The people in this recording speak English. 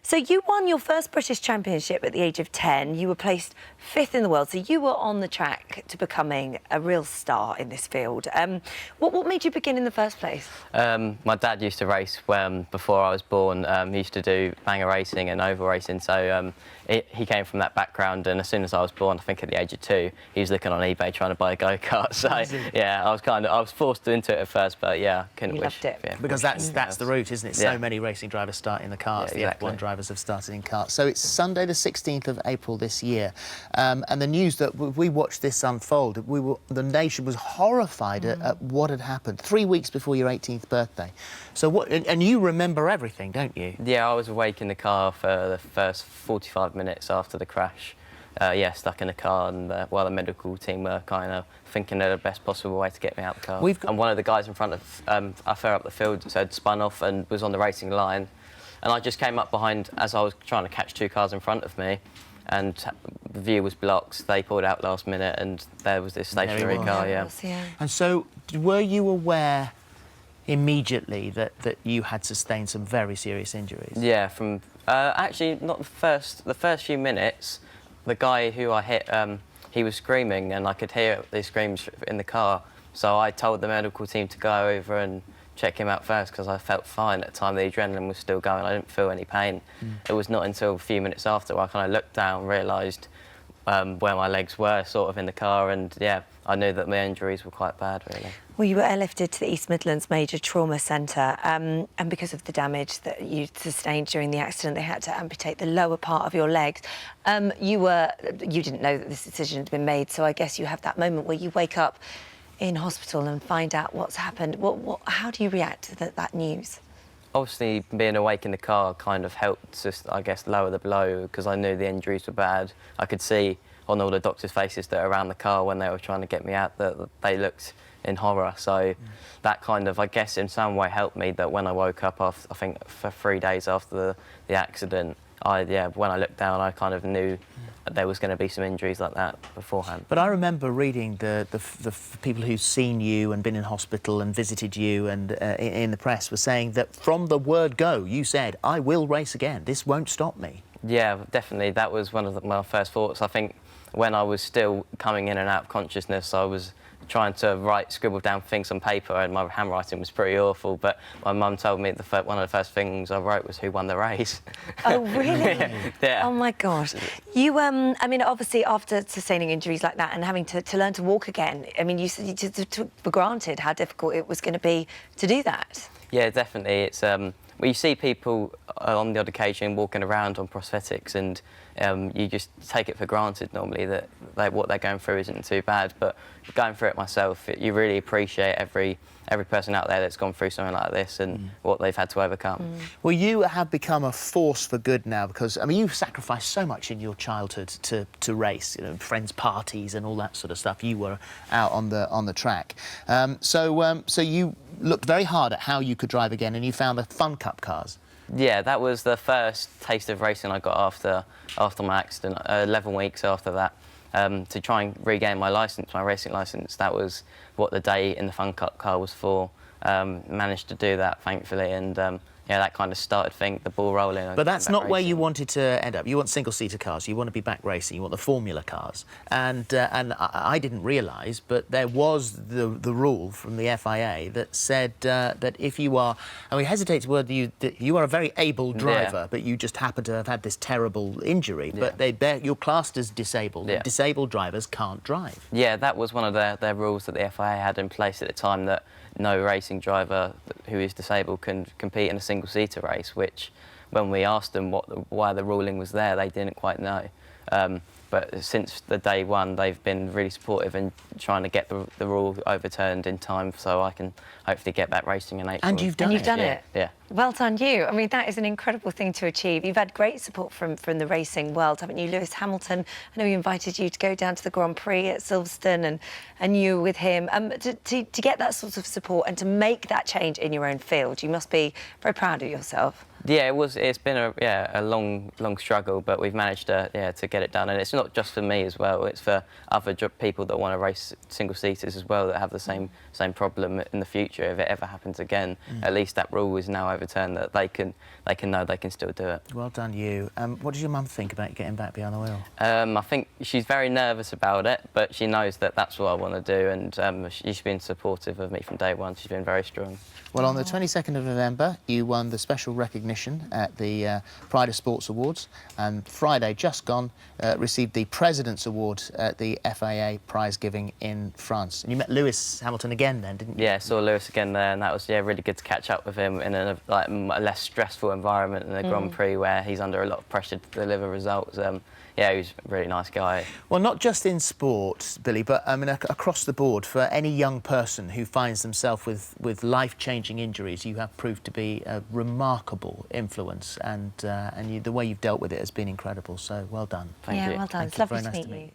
So you won your first British Championship at the age of 10. You were placed 5th in the world, so you were on the track to becoming a real star in this field. What made you begin in the first place? My dad used to race before I was born. He used to do banger racing and oval racing, so he came from that background, and as soon as I was born, I think at the age of 2, he was looking on eBay trying to buy a go-kart. So yeah, I was forced into it at first, but yeah, I couldn't wish. Loved it. Yeah, because that's the route, isn't it? So many racing drivers start in the karts. Yeah, the F1 drivers have started in karts. So it's Sunday the 16th of April this year, and the news that we watched this unfold, the nation was horrified at what had happened 3 weeks before your 18th birthday. So what? And you remember everything, don't you? Yeah, I was awake in the car for the first 45 minutes after the crash. Yeah, stuck in the car, and while the medical team were kind of thinking of the best possible way to get me out of the car. And one of the guys in front of I fell up the field, so had spun off and was on the racing line, and I just came up behind as I was trying to catch 2 cars in front of me, and the view was blocked. They pulled out last minute, and there was this stationary car. Yeah. And so, were you aware immediately that you had sustained some very serious injuries? Yeah, from actually not the first few minutes. The guy who I hit, he was screaming, and I could hear the screams in the car. So I told the medical team to go over and check him out first, because I felt fine at the time. The adrenaline was still going. I didn't feel any pain. It was not until a few minutes after I kind of looked down, realised where my legs were, sort of in the car, and yeah, I knew that my injuries were quite bad, really. Well, you were airlifted to the East Midlands Major Trauma Centre, and because of the damage that you sustained during the accident, they had to amputate the lower part of your legs. You didn't know that this decision had been made, so I guess you have that moment where you wake up in hospital and find out what's happened. How do you react to that news? Obviously, being awake in the car kind of helped just, I guess, lower the blow, because I knew the injuries were bad. I could see on all the doctors' faces that were around the car when they were trying to get me out that they looked in horror. So that kind of, I guess, in some way helped me, that when I woke up, after, I think for 3 days after the accident, when I looked down, I kind of knew there was going to be some injuries like that beforehand. But I remember reading the people who've seen you and been in hospital and visited you and in the press were saying that from the word go, you said, I will race again, this won't stop me. Yeah, definitely. That was one of my first thoughts. I think when I was still coming in and out of consciousness, I was trying to scribble down things on paper, and my handwriting was pretty awful, but my mum told me one of the first things I wrote was who won the race. Oh, really? Yeah. Oh, my gosh. You, I mean, obviously, after sustaining injuries like that and having to learn to walk again, I mean, you took for granted how difficult it was going to be to do that. Yeah, definitely. It's well, you see people on the odd occasion walking around on prosthetics, and you just take it for granted normally that what they're going through isn't too bad. But going through it myself, you really appreciate every person out there that's gone through something like this and what they've had to overcome. Well, you have become a force for good now, because, I mean, you've sacrificed so much in your childhood to race, you know, friends' parties and all that sort of stuff. You were out on the track. So you looked very hard at how you could drive again, and you found the Fun Cup cars. Yeah, that was the first taste of racing I got after my accident, 11 weeks after that. To try and regain my racing licence. That was what the day in the Fun Cup car was for. Managed to do that, thankfully, and yeah, that kind of started the ball rolling. But that's not where you wanted to end up. You want single-seater cars, you want to be back racing, you want the Formula cars. And I didn't realise, but there was the rule from the FIA that said that if you are, and we hesitate to word that you are a very able driver, but you just happen to have had this terrible injury, but you're classed as disabled. Yeah. Disabled drivers can't drive. Yeah, that was one of their rules that the FIA had in place at the time, that no racing driver who is disabled can compete in a single-seater race, which, when we asked them why the ruling was there, they didn't quite know. But since the day one, they've been really supportive in trying to get the rule overturned in time, so I can hopefully get back racing in April. And you've done it. Yeah. Well done, you. I mean, that is an incredible thing to achieve. You've had great support from the racing world, haven't you? Lewis Hamilton, I know he invited you to go down to the Grand Prix at Silverstone, and you were with him. To get that sort of support and to make that change in your own field, you must be very proud of yourself. Yeah, it's been a long struggle, but we've managed to get it done. And it's not just for me as well. It's for other people that want to race single seaters as well that have the same problem in the future. If it ever happens again, at least that rule is now overturned, that they can know they can still do it. Well done, you. What does your mum think about getting back behind the wheel? I think she's very nervous about it, but she knows that that's what I want to do, and she's been supportive of me from day one. She's been very strong. Well, on the 22nd of November, you won the special recognition at the Pride of Sports Awards, and Friday, just gone, received the President's Award at the FIA prize giving in France. And you met Lewis Hamilton again then, didn't you? Yeah, I saw Lewis again there, and that was really good to catch up with him in a less stressful environment than the Grand Prix, where he's under a lot of pressure to deliver results. Yeah, he was a really nice guy. Well, not just in sport, Billy, but I mean across the board, for any young person who finds themselves with life-changing injuries, you have proved to be a remarkable influence, and the way you've dealt with it has been incredible. So well done. Thank you. Well done. Thank It's you. lovely Very to nice meet you.